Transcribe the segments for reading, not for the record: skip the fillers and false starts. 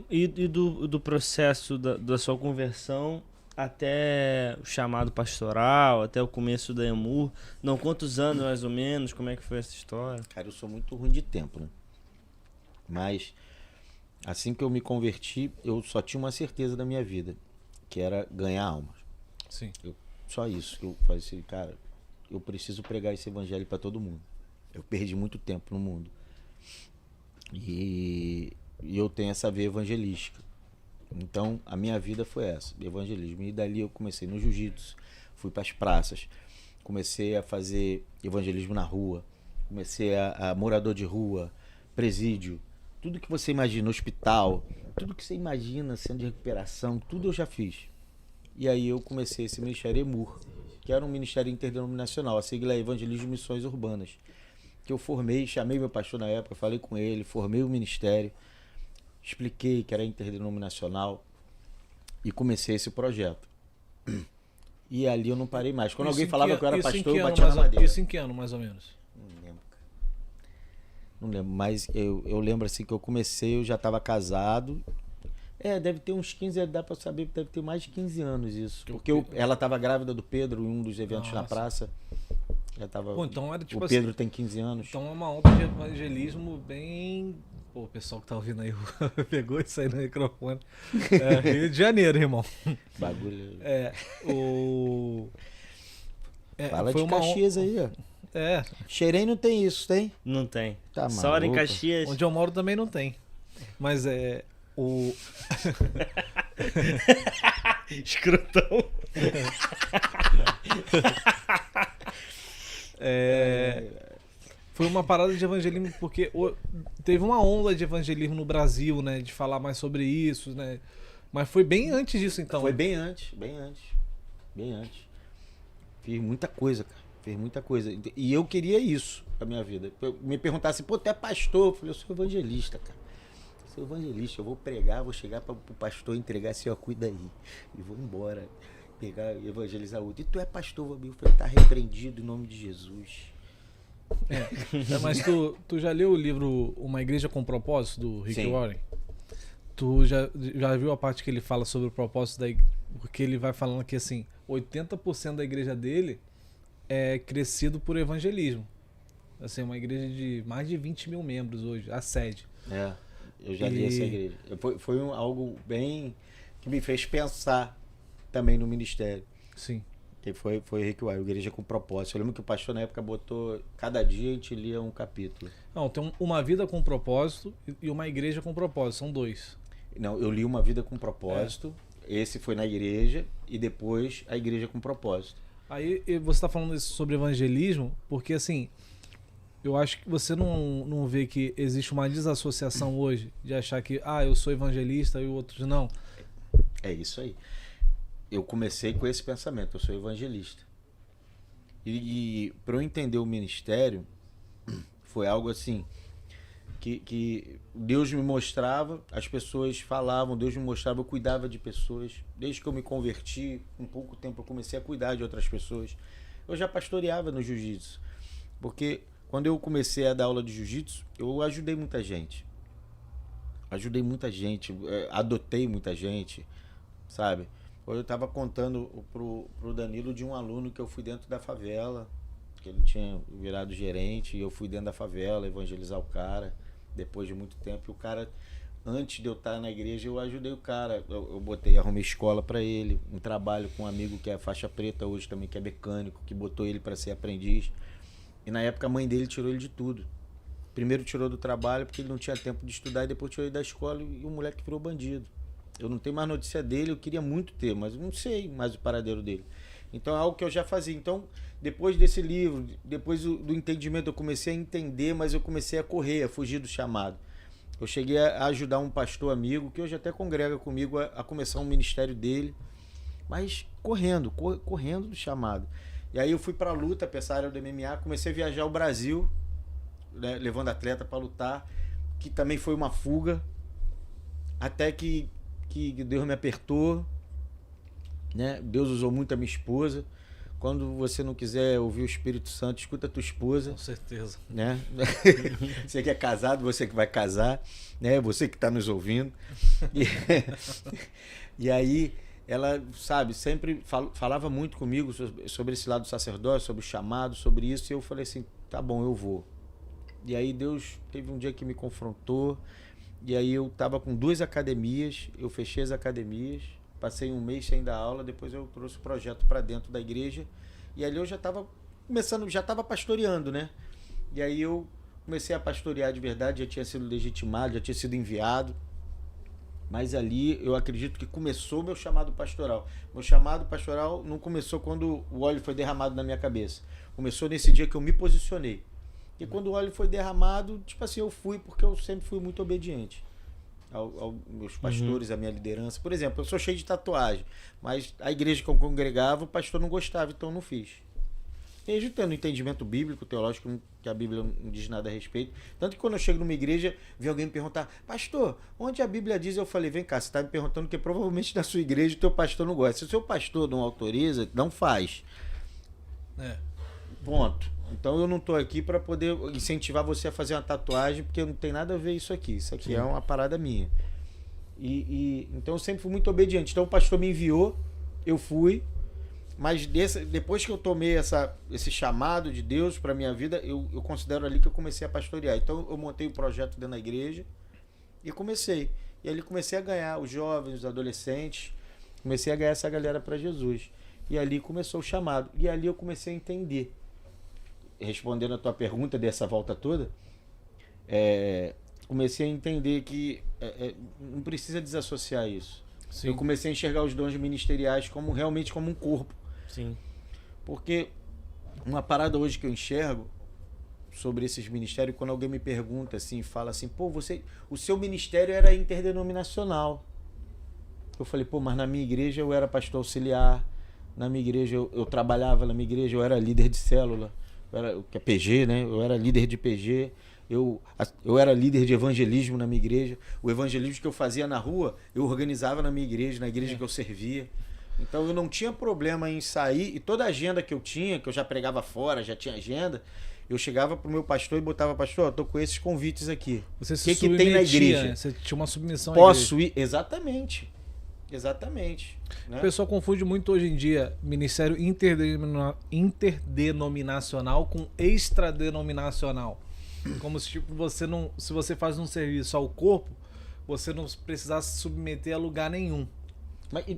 E do processo da sua conversão até o chamado pastoral, até o começo da EMUR, não, quantos anos mais ou menos, como é que foi essa história? Cara, eu sou muito ruim de tempo, né? Mas assim que eu me converti, eu só tinha uma certeza da minha vida, que era ganhar almas. Sim. Só isso que eu falei assim, cara, eu preciso pregar esse evangelho para todo mundo. Eu perdi muito tempo no mundo. E eu tenho essa veia evangelística. Então, a minha vida foi essa, evangelismo. E dali eu comecei no jiu-jitsu, fui para as praças, comecei a fazer evangelismo na rua, comecei a morador de rua, presídio, tudo que você imagina, hospital, tudo que você imagina, centro de recuperação, tudo eu já fiz. E aí eu comecei esse ministério EMUR, que era um ministério interdenominacional, a sigla é Evangelismo e Missões Urbanas, que eu formei, chamei meu pastor na época, falei com ele, formei o ministério, expliquei que era interdenominacional e comecei esse projeto. E ali eu não parei mais. Quando alguém falava que eu era pastor, eu batia na madeira. Isso em que ano, mais ou menos? Não lembro, cara. Não lembro, mas eu lembro assim que eu comecei, eu já estava casado. Deve ter uns 15, dá pra saber que deve ter mais de 15 anos isso. Porque ela estava grávida do Pedro em um dos eventos na praça. Já tava, pô, então era tipo o Pedro tem 15 anos. Então é uma onda de evangelismo bem... Pô, o pessoal que tá ouvindo aí pegou isso aí no microfone. Rio de Janeiro, irmão. Bagulho. Fala foi de Caxias aí, ó. Xerém não tem isso, tem? Não tem. Tá Só hora em maluco. Caxias. Onde eu moro também não tem. Mas Escrotão. Foi uma parada de evangelismo porque teve uma onda de evangelismo no Brasil, né? De falar mais sobre isso, né? Mas foi bem antes disso, então. Foi bem antes. Fiz muita coisa, cara. Fiz muita coisa. E eu queria isso pra minha vida. Me perguntasse, pô, tu é pastor? Eu falei, eu sou evangelista, cara. Eu sou evangelista, eu vou pregar, vou chegar pro pastor entregar assim, ó, cuida aí. E vou embora. Pegar e evangelizar outro. E tu é pastor, Fabinho? Eu falei, tá repreendido em nome de Jesus. Mas tu já leu o livro Uma Igreja com Propósito, do Rick Sim. Warren? Tu já viu a parte que ele fala sobre o propósito da igreja? Porque ele vai falando que assim, 80% da igreja dele é crescido por evangelismo. Assim, uma igreja de mais de 20 mil membros hoje, a sede. Eu já li essa igreja. Foi algo bem que me fez pensar também no ministério. Sim. Que foi Rick Warren, Igreja com Propósito. Eu lembro que o pastor na época botou, cada dia a gente lia um capítulo. Não, tem uma vida com propósito e uma igreja com propósito, são dois. Não, eu li Uma Vida com Propósito, esse foi na igreja, e depois a Igreja com Propósito. Aí você está falando isso sobre evangelismo, porque assim, eu acho que você não vê que existe uma desassociação hoje de achar que, eu sou evangelista e outros não. É isso aí. Eu comecei com esse pensamento, eu sou evangelista. E para eu entender o ministério, foi algo assim, que Deus me mostrava, as pessoas falavam, Deus me mostrava, eu cuidava de pessoas. Desde que eu me converti, em pouco tempo eu comecei a cuidar de outras pessoas. Eu já pastoreava no jiu-jitsu, porque quando eu comecei a dar aula de jiu-jitsu, eu ajudei muita gente. Adotei muita gente, sabe? Hoje eu estava contando pro Danilo de um aluno que eu fui dentro da favela, que ele tinha virado gerente, e eu fui dentro da favela evangelizar o cara, depois de muito tempo. E o cara, antes de eu estar na igreja, eu ajudei o cara. Eu arrumei escola para ele, um trabalho com um amigo que é faixa preta hoje também, que é mecânico, que botou ele para ser aprendiz. E na época a mãe dele tirou ele de tudo. Primeiro tirou do trabalho porque ele não tinha tempo de estudar, e depois tirou ele da escola, e o moleque virou bandido. Eu não tenho mais notícia dele, eu queria muito ter, mas eu não sei mais o paradeiro dele. Então é algo que eu já fazia. Então, depois desse livro, depois do entendimento, eu comecei a entender, mas eu comecei a correr, a fugir do chamado. Eu cheguei a ajudar um pastor amigo, que hoje até congrega comigo, a começar um ministério dele, mas correndo do chamado. E aí eu fui pra luta, pra essa área do MMA, comecei a viajar o Brasil, né, levando atleta para lutar, que também foi uma fuga, até que Deus me apertou, né? Deus usou muito a minha esposa. Quando você não quiser ouvir o Espírito Santo, escuta a tua esposa. Com certeza. Né? Você que é casado, você que vai casar, né? Você que está nos ouvindo. E aí, ela, sabe, sempre falava muito comigo sobre esse lado do sacerdócio, sobre o chamado, sobre isso. E eu falei assim, tá bom, eu vou. E aí Deus teve um dia que me confrontou. E aí eu estava com 2 academias, eu fechei as academias, passei um mês sem dar aula, depois eu trouxe o projeto para dentro da igreja. E ali eu já estava começando, já estava pastoreando, né? E aí eu comecei a pastorear de verdade, já tinha sido legitimado, já tinha sido enviado. Mas ali eu acredito que começou meu chamado pastoral. Meu chamado pastoral não começou quando o óleo foi derramado na minha cabeça. Começou nesse dia que eu me posicionei. E quando o óleo foi derramado, tipo assim, eu fui porque eu sempre fui muito obediente aos meus pastores, à minha liderança. Por exemplo, eu sou cheio de tatuagem, mas a igreja que eu congregava, o pastor não gostava, então eu não fiz. Mesmo tendo entendimento bíblico, teológico, que a Bíblia não diz nada a respeito. Tanto que quando eu chego numa igreja, vem alguém me perguntar, pastor, onde a Bíblia diz? Eu falei, vem cá, você está me perguntando que provavelmente na sua igreja o teu pastor não gosta. Se o seu pastor não autoriza, não faz. Ponto. Então eu não estou aqui para poder incentivar você a fazer uma tatuagem, porque não tem nada a ver isso aqui. Isso aqui é uma parada minha. Então eu sempre fui muito obediente. Então o pastor me enviou, eu fui. Mas depois que eu tomei esse chamado de Deus para minha vida, eu considero ali que eu comecei a pastorear. Então eu montei o projeto dentro da igreja e comecei. E ali comecei a ganhar os jovens, os adolescentes. Comecei a ganhar essa galera para Jesus. E ali começou o chamado. E ali eu comecei a entender. Respondendo a tua pergunta dessa volta toda, comecei a entender que não precisa desassociar isso. Sim. Eu comecei a enxergar os dons ministeriais realmente como um corpo. Sim. Porque uma parada hoje que eu enxergo sobre esses ministérios, quando alguém me pergunta assim, fala assim, pô, o seu ministério era interdenominacional. Eu falei, pô, mas na minha igreja eu era pastor auxiliar, na minha igreja eu trabalhava, na minha igreja eu era líder de célula. Que é PG, né? Eu era líder de PG, eu era líder de evangelismo na minha igreja. O evangelismo que eu fazia na rua, eu organizava na minha igreja, na igreja que eu servia. Então eu não tinha problema em sair, e toda a agenda que eu tinha, que eu já pregava fora, já tinha agenda, eu chegava pro meu pastor e botava, pastor, eu tô com esses convites aqui. Você o que tem na igreja? Você tinha uma submissão à Posso ir? Exatamente. Exatamente. Né? O pessoal confunde muito hoje em dia ministério interdenominacional com extradenominacional. Como se tipo, se você faz um serviço ao corpo, você não precisasse se submeter a lugar nenhum.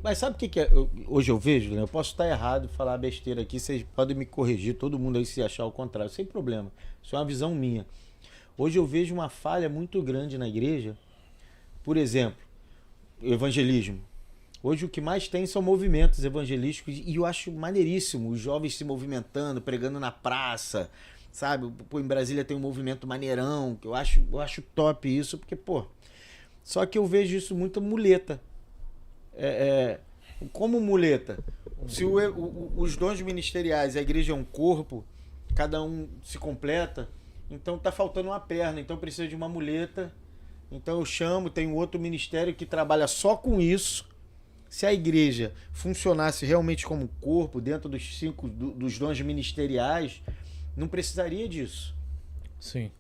Mas sabe o que hoje eu vejo, né? Eu posso estar errado, falar besteira aqui, vocês podem me corrigir, todo mundo aí se achar o contrário, sem problema. Isso é uma visão minha. Hoje eu vejo uma falha muito grande na igreja. Por exemplo, evangelismo. Hoje o que mais tem são movimentos evangelísticos e eu acho maneiríssimo os jovens se movimentando, pregando na praça, sabe? Pô, em Brasília tem um movimento maneirão, que eu acho top isso, porque, pô, só que eu vejo isso muito muleta. Como muleta? Se os dons ministeriais, a igreja é um corpo, cada um se completa, então tá faltando uma perna, então precisa de uma muleta. Então eu chamo, tem um outro ministério que trabalha só com isso. Se a igreja funcionasse realmente como corpo, dentro dos 5 dos dons ministeriais, não precisaria disso. Sim.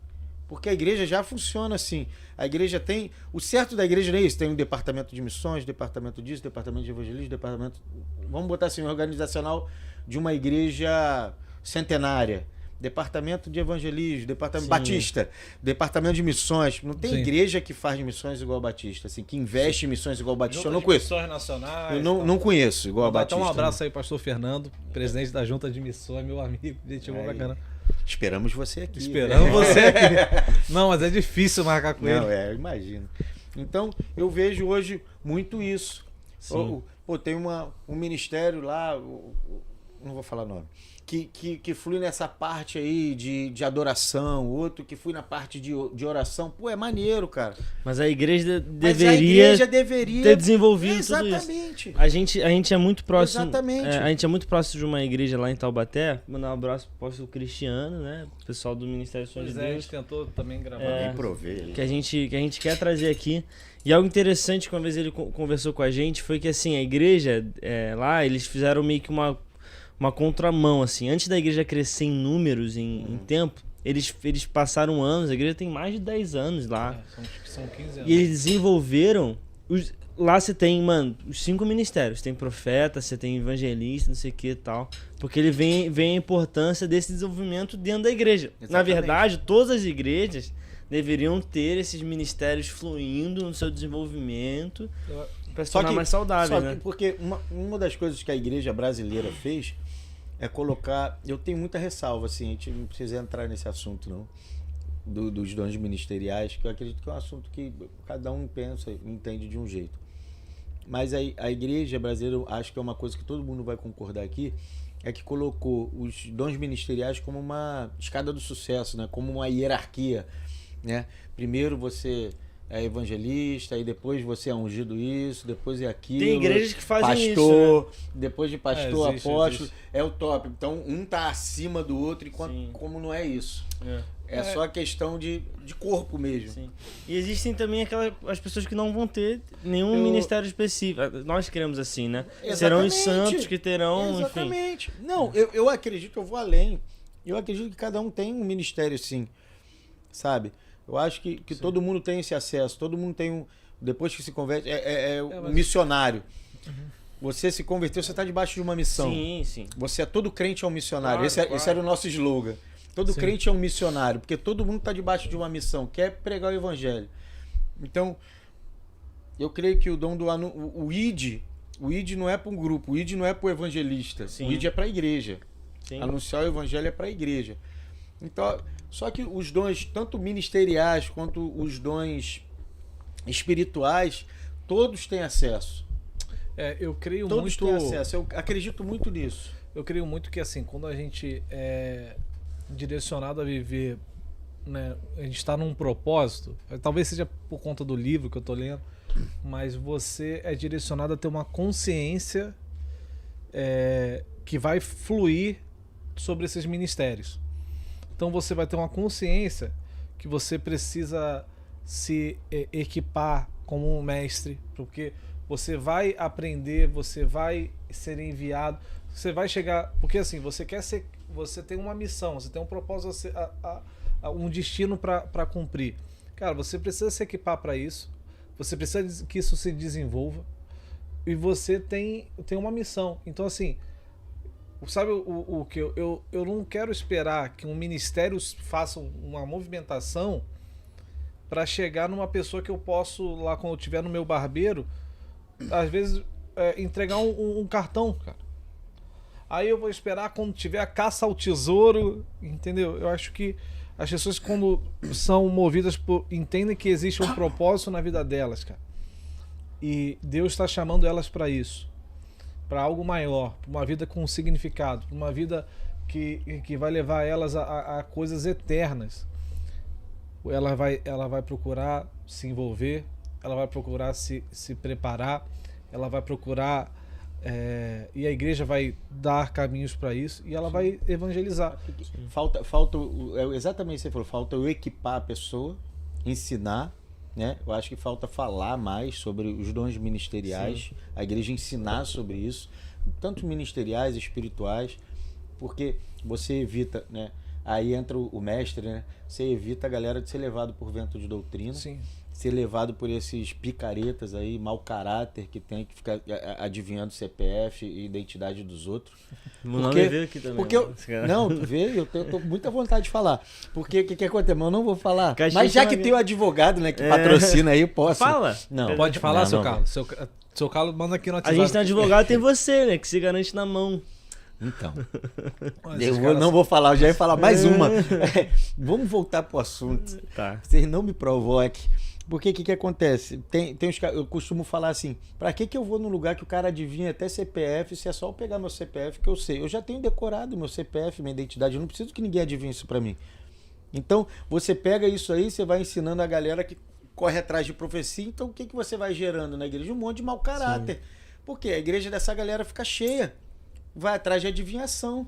Porque a igreja já funciona assim. A igreja tem... O certo da igreja não é isso. Tem um departamento de missões, departamento disso, departamento de evangelismo, departamento... Vamos botar assim, organizacional de uma igreja centenária. Departamento de evangelismo, departamento Batista, departamento de missões. Não tem igreja que faz missões igual a Batista, assim, que investe em missões igual a Batista. Eu não conheço. Missões nacionais. Eu não conheço igual a Batista. Então um abraço aí, pastor Fernando, presidente da Junta de Missões, meu amigo. Gente, boa bacana. Esperamos você aqui. Esperamos você aqui. Não, mas é difícil marcar com ele. Não, eu imagino. Então, eu vejo hoje muito isso. Pô, tem um ministério lá, não vou falar nome, que flui nessa parte aí de adoração, outro que flui na parte de oração. Pô, é maneiro, cara. Mas a igreja deveria ter desenvolvido tudo isso. Exatamente. A gente é muito próximo. Exatamente. A gente é muito próximo de uma igreja lá em Taubaté. Mandar um abraço pro apóstolo Cristiano, né? O pessoal do Ministério de Sonhos de Deus. A gente tentou também gravar. Nem provei. Que a gente quer trazer aqui. E algo interessante que uma vez ele conversou com a gente foi que assim, a igreja lá, eles fizeram meio que uma contramão, assim. Antes da igreja crescer em números, em tempo, eles passaram anos, a igreja tem mais de 10 anos lá. São 15 anos. E eles desenvolveram... Lá você tem, mano, os 5 ministérios. Tem profeta, você tem evangelista, não sei o que e tal. Porque ele vem a importância desse desenvolvimento dentro da igreja. Exatamente. Na verdade, todas as igrejas deveriam ter esses ministérios fluindo no seu desenvolvimento para se tornar mais saudável, né? Porque uma das coisas que a igreja brasileira fez é colocar... Eu tenho muita ressalva, assim, a gente não precisa entrar nesse assunto, não. Dos dons ministeriais, que eu acredito que é um assunto que cada um pensa, entende de um jeito. Mas a igreja brasileira, acho que é uma coisa que todo mundo vai concordar aqui, é que colocou os dons ministeriais como uma escada do sucesso, né? Como uma hierarquia, né? Primeiro você é evangelista, aí depois você é ungido isso, depois é aquilo. Tem igrejas que fazem pastor, isso, né? Depois de pastor, apóstolo, existe. é o top. Então um tá acima do outro, enquanto como não é isso. É só questão de corpo mesmo. Sim. E existem também as pessoas que não vão ter nenhum ministério específico. Nós queremos assim, né? Exatamente. Serão os santos que terão, Exatamente. Enfim. Não, eu acredito, eu vou além. Eu acredito que cada um tem um ministério, sim. Sabe? Eu acho que todo mundo tem esse acesso. Todo mundo tem um... Depois que se converte, um missionário. Você se converteu, você está debaixo de uma missão. Sim, sim. Você é todo crente é um missionário. Claro, Esse era o nosso slogan. Todo crente é um missionário, porque todo mundo está debaixo de uma missão, que é pregar o evangelho. Então, eu creio que o dom do o ID não é para um grupo, o ID não é para o evangelista, Sim. o ID é para a igreja. Sim. Anunciar o evangelho é para a igreja. Então, só que os dons, tanto ministeriais quanto os dons espirituais, todos têm acesso. Eu creio Todos muito... têm acesso, eu acredito muito nisso. Eu creio muito que, assim, quando a gente é direcionado a viver, né, a gente está num propósito, talvez seja por conta do livro que eu tô lendo, mas você é direcionado a ter uma consciência que vai fluir sobre esses ministérios. Então você vai ter uma consciência que você precisa se equipar como um mestre, porque você vai aprender, você vai ser enviado, você vai chegar, porque assim, você tem uma missão, você tem um propósito, um destino para cumprir. Cara, você precisa se equipar para isso, você precisa que isso se desenvolva e você tem uma missão. Então assim, sabe o que eu não quero esperar que um ministério faça uma movimentação para chegar numa pessoa que eu posso, lá quando eu estiver no meu barbeiro, às vezes entregar um cartão, cara. Aí eu vou esperar quando tiver a caça ao tesouro, entendeu? Eu acho que as pessoas, quando são movidas entendem que existe um propósito na vida delas, cara. E Deus está chamando elas para isso, para algo maior, para uma vida com significado, para uma vida que vai levar elas a coisas eternas. Ela vai procurar se envolver, ela vai procurar se preparar, ela vai procurar... e a igreja vai dar caminhos para isso e ela vai evangelizar. Falta exatamente o que você falou, falta eu equipar a pessoa, ensinar, né? Eu acho que falta falar mais sobre os dons ministeriais. Sim. A igreja ensinar sobre isso, tanto ministeriais, espirituais, porque você evita, né? Aí entra o mestre, né? Você evita a galera de ser levado por vento de doutrina. Sim. Ser levado por esses picaretas aí, mau caráter, que tem que ficar adivinhando CPF e identidade dos outros. Não me veio aqui também. Não, tu vê, eu tô com muita vontade de falar. Porque o que acontece? Mas eu não vou falar. Mas já que tem o advogado, né, que patrocina aí, eu posso. Fala. Não. Pode falar, seu Carlos. Seu Carlos manda aqui no WhatsApp. A gente tem advogado, tem você, né, que se garante na mão. Então, não vou falar, eu já ia falar mais uma. Vamos voltar pro assunto. Tá. Vocês não me provoquem. Porque o que acontece? Eu costumo falar assim, pra que eu vou num lugar que o cara adivinha até CPF, se é só eu pegar meu CPF que eu sei. Eu já tenho decorado meu CPF, minha identidade, eu não preciso que ninguém adivinhe isso pra mim. Então, você pega isso aí, você vai ensinando a galera que corre atrás de profecia, então o que você vai gerando na igreja? Um monte de mau caráter. Sim. Porque a igreja dessa galera fica cheia. Vai atrás de adivinhação,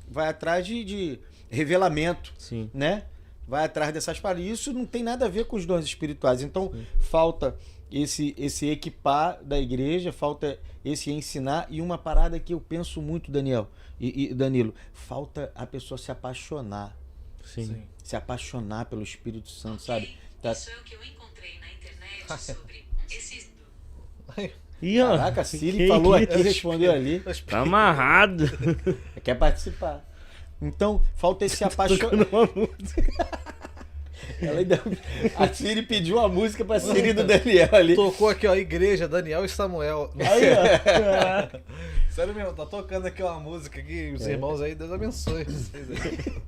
vai atrás de revelamento, sim, né? Vai atrás dessas paradas. Isso não tem nada a ver com os dons espirituais. Então, sim, falta esse equipar da igreja, falta esse ensinar, e uma parada que eu penso muito, Daniel e Danilo, falta a pessoa se apaixonar. Sim. Se apaixonar pelo Espírito Santo, sabe? Tá... Isso é o que eu encontrei na internet sobre esses... Ih, ó, Caraca, a Siri falou aqui, respondeu ali. tá amarrado. Quer participar. Então, falta esse apaixonar. Ela ainda... A Siri pediu uma música pra Siri do Daniel ali. Tocou aqui, ó, Igreja, Daniel e Samuel. Aí, ó. Sério mesmo, tá tocando aqui uma música aqui, os irmãos aí, Deus abençoe vocês aí.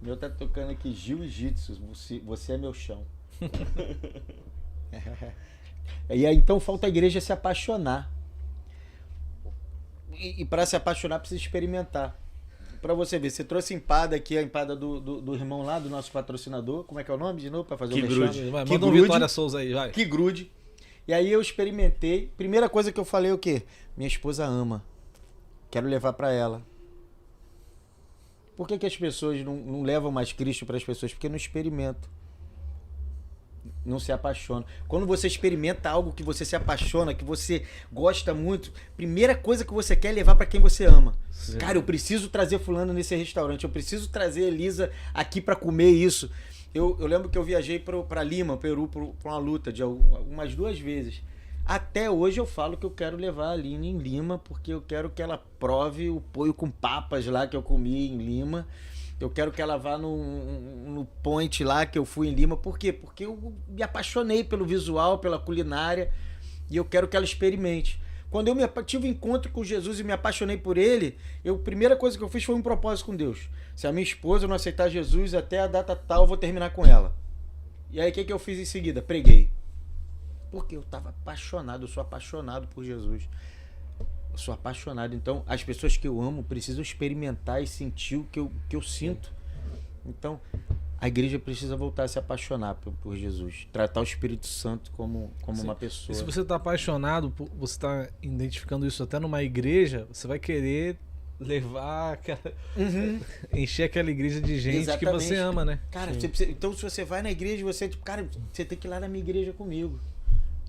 O meu tá tocando aqui Jiu-Jitsu, você é meu chão. E aí, então falta a igreja se apaixonar. E para se apaixonar precisa experimentar. Para você ver, você trouxe empada aqui, a empada do irmão lá, do nosso patrocinador. Como é que é o nome de novo para fazer Que o grude. mexão? Vai, Que manda um grude. Vitória Souza aí, vai. Que grude. E aí eu experimentei. Primeira coisa que eu falei é o quê? Minha esposa ama. Quero levar para ela. Por que as pessoas não levam mais Cristo para as pessoas? Porque não experimentam. Não se apaixonam. Quando você experimenta algo que você se apaixona, que você gosta muito, primeira coisa que você quer é levar para quem você ama. Sim. Cara, eu preciso trazer fulano nesse restaurante, eu preciso trazer Elisa aqui para comer isso. Eu lembro que eu viajei para Lima, Peru, para uma luta de umas 2 vezes. Até hoje eu falo que eu quero levar a Aline em Lima, porque eu quero que ela prove o poio com papas lá que eu comi em Lima. Eu quero que ela vá no point lá que eu fui em Lima. Por quê? Porque eu me apaixonei pelo visual, pela culinária, e eu quero que ela experimente. Quando eu tive um encontro com Jesus e me apaixonei por ele, a primeira coisa que eu fiz foi um propósito com Deus. Se a minha esposa não aceitar Jesus até a data tal, eu vou terminar com ela. E aí o que eu fiz em seguida? Preguei. Porque eu estava apaixonado, eu sou apaixonado por Jesus. Eu sou apaixonado. Então, as pessoas que eu amo precisam experimentar e sentir o que eu sinto. Então, a igreja precisa voltar a se apaixonar por Jesus. Tratar o Espírito Santo como uma pessoa. E se você tá apaixonado, você tá identificando isso até numa igreja, você vai querer levar aquela... encher aquela igreja de gente Exatamente. que você ama, né? Cara, você precisa... Então se você vai na igreja, você tipo, cara, você tem que ir lá na minha igreja comigo.